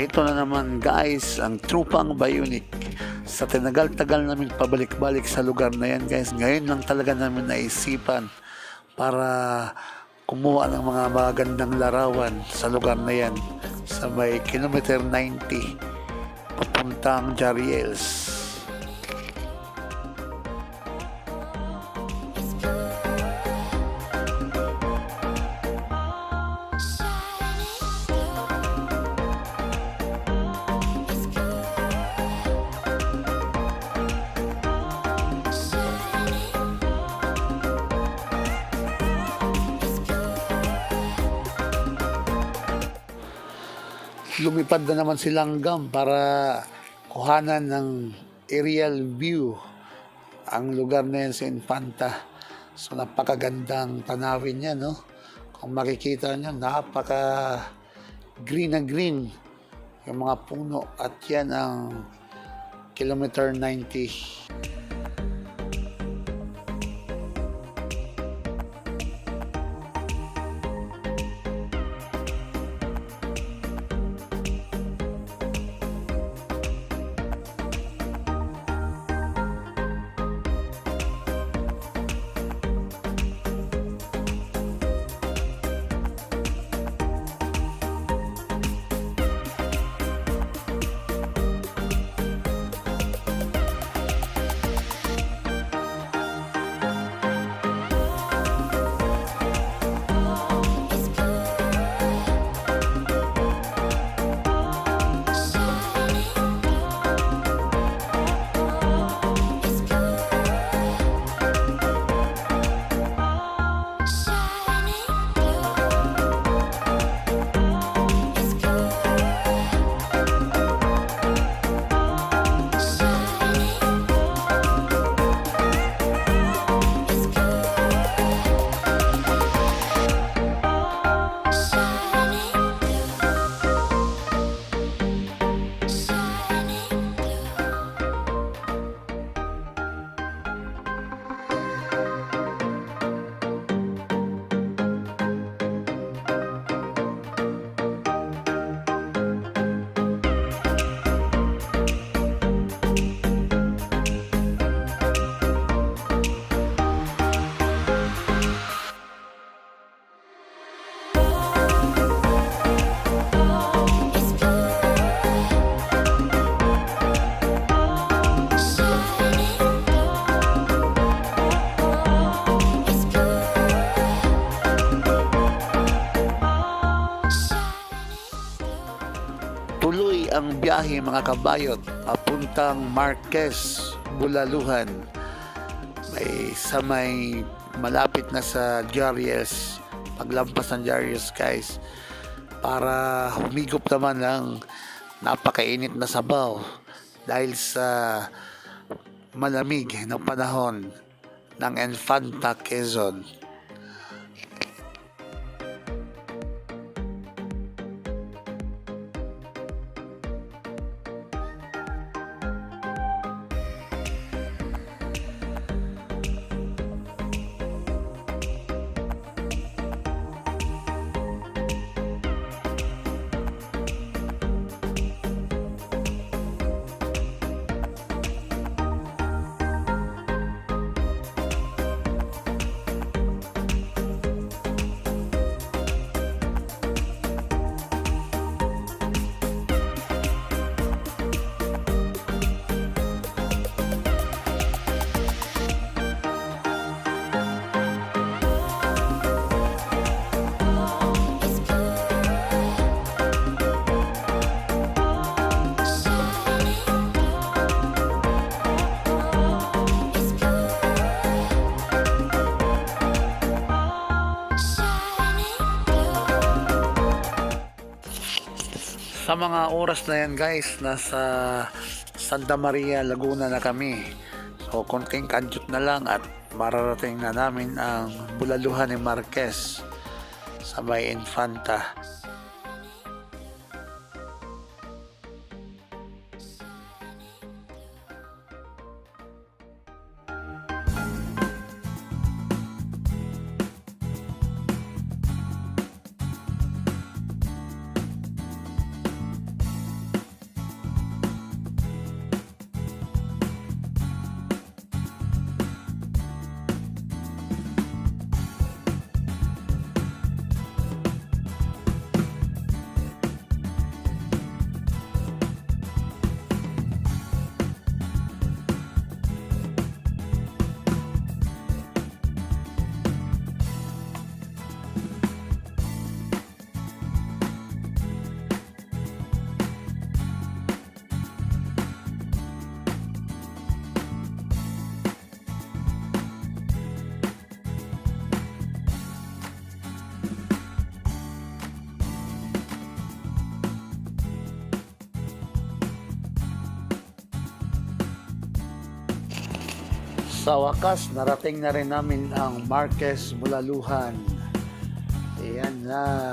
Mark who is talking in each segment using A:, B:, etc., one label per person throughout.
A: Ito na naman guys, ang Trupang Bionic. Sa tinagal-tagal namin pabalik-balik sa lugar na yan guys, ngayon lang talaga namin naisipan para kumuha ng mga magandang larawan sa lugar na yan sa may kilometer 90 papuntang Jariels. Lumipad na naman silang gam para kuhanan ng aerial view ang lugar na yan sa Infanta. So napakagandang tanawin yan, no? Kung makikita nyo, napaka green na green yung mga puno, at yan ang kilometer 90. Tuloy ang biyahe mga kabayot papuntang Marquez, Bulaluhan. May malapit na sa Jariels, paglampas ng Jariels guys, para humigop naman ng napakainit na sabaw dahil sa malamig na panahon ng Infanta, Quezon. Sa mga oras na yan guys, nasa Santa Maria, Laguna na kami. So konting kanjut na lang at mararating na namin ang Bulaluhan ni Marquez sa may Infanta. Sa wakas, narating na rin namin ang Marquez Bulaluhan. Ayan na,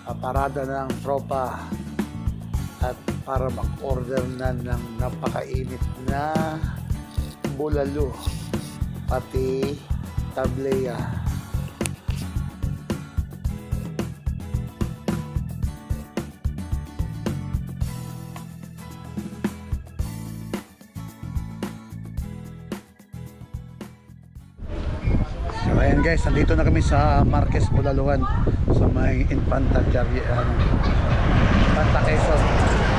A: paparada ng tropa at para mag-order na ng napakainit na bulalo, pati tableya. So ayan guys, nandito na kami sa Marquez Bulaluhan sa may Infanta Infanta Quezon.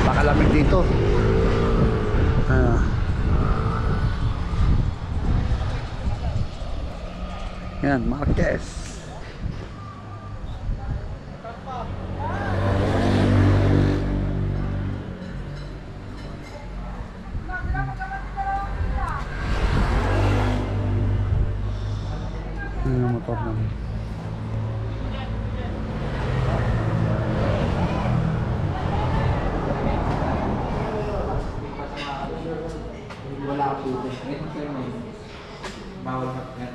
A: Makalamig dito. Yan, Marquez. Yan ang motor namin.
B: Wala po ito. Bawal mag-gan.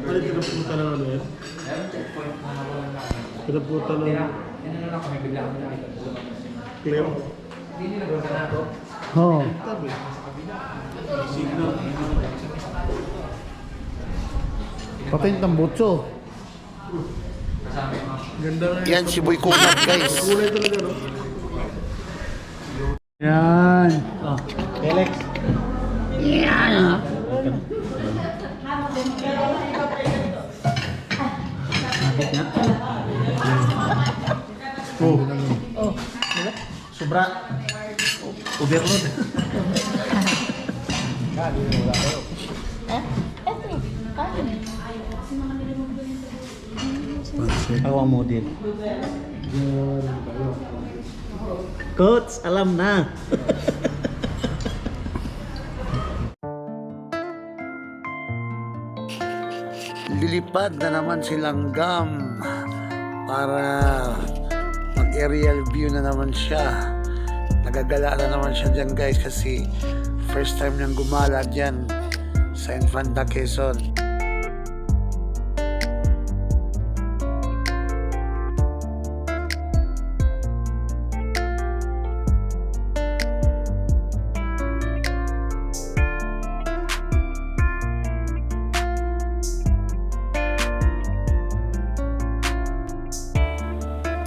C: Ano pinapunta ng ano yan?
B: Meron checkpoint na nawalan na kami.
C: Pinapunta ng
B: Yan na lang kami, bigla kami nakita.
C: clear?
B: Hindi nila gawin na ako.
A: Oh.
C: Tabi. Signal.
A: Pati yung tambutso.
B: Kasama yung mga
C: Ganda nga
A: Yan si Boy Kunat guys.
C: kulay talaga, no?
A: Yan.
C: Alex.
A: Yan.
C: Oh. Oh. Sobra. Overload.
D: Ako ang model. Coach, alam na.
A: Lilipad na naman silang gam para mag-aerial view na naman siya. Nagagala na naman siya dyan guys kasi first time niyang gumala dyan sa Infanta Quezon.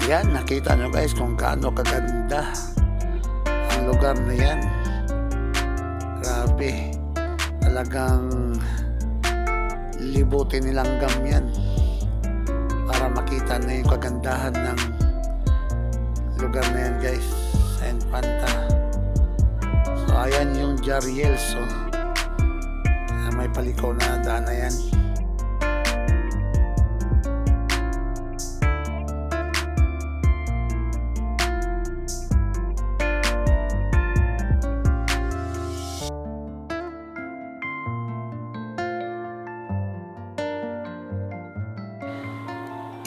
A: Yan, nakita nyo guys kung gaano kaganda ang lugar na yan. Grabe, talagang libutin nilang gam yan para makita na yung kagandahan ng lugar na yan guys sa Infanta. So ayan yung Jariel, so may palikaw na daan na yan.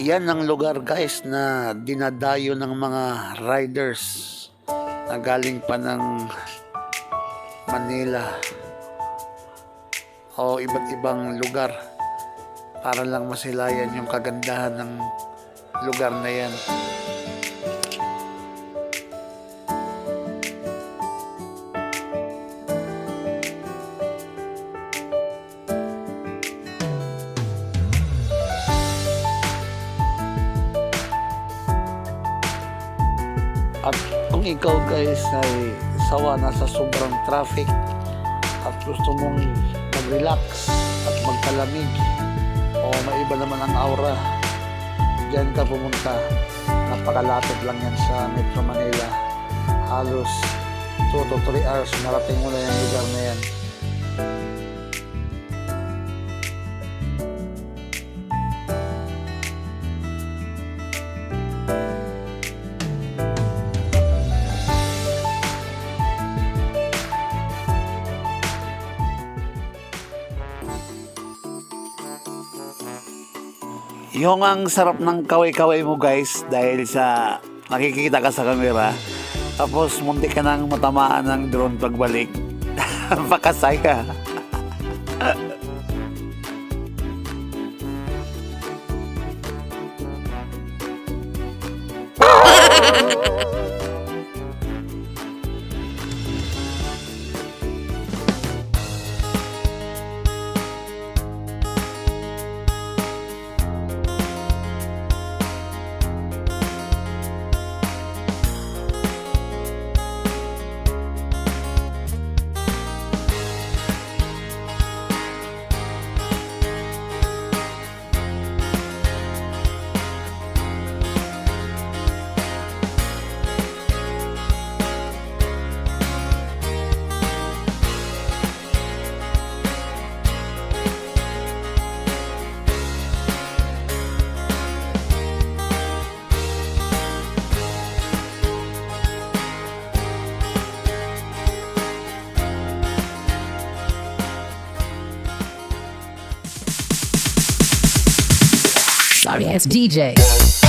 A: Yan ang lugar guys na dinadayo ng mga riders na galing pa ng Manila o iba't ibang lugar para lang masilayan yung kagandahan ng lugar na yan. At kung ikaw guys ay sawa na sa sobrang traffic at gusto mong mag-relax at magpalamig o maiba naman ang aura, diyan ka pumunta. Napakalapit lang yan sa Metro Manila. Halos 2 to 3 hours narating mo na yung lugar na yan. Yung ang sarap ng kaway-kaway mo guys dahil sa nakikita ka sa camera, tapos muntik ka nang matamaan ng drone pagbalik. Pakasaya.
E: Sorry ass DJ.